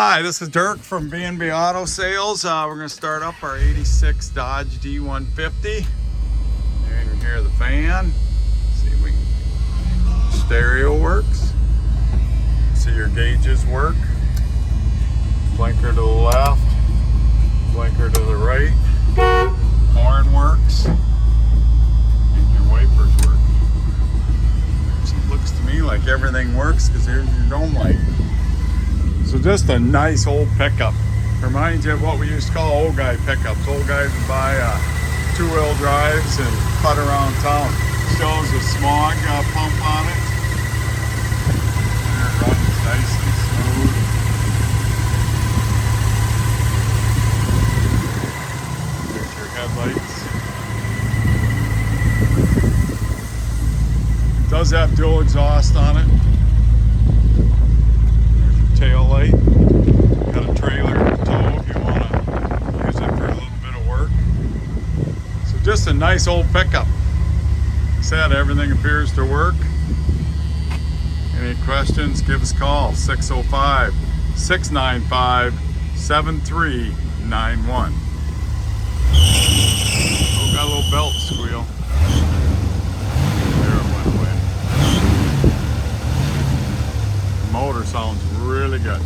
Hi, this is Dirk from B&B Auto Sales. We're going to start up our 86 Dodge D150. There you can hear the fan. See if we can... Stereo works. See your gauges work. Blinker to the left. Blinker to the right. Horn works. And your wipers work. So it looks to me like everything works because there's your dome light. So just a nice old pickup. Reminds you of what we used to call old guy pickups. Old guys would buy two-wheel drives and cut around town. Shows a smog pump on it. And it runs nice and smooth. There's your headlights. It does have dual exhaust on it. Tail light. Got a trailer tow if you want to use it for a little bit of work. So just a nice old pickup. Like I said, everything appears to work. Any questions, give us a call, 605-695-7391. Oh, got a little belt squeal. There it went away. The motor sounds really good.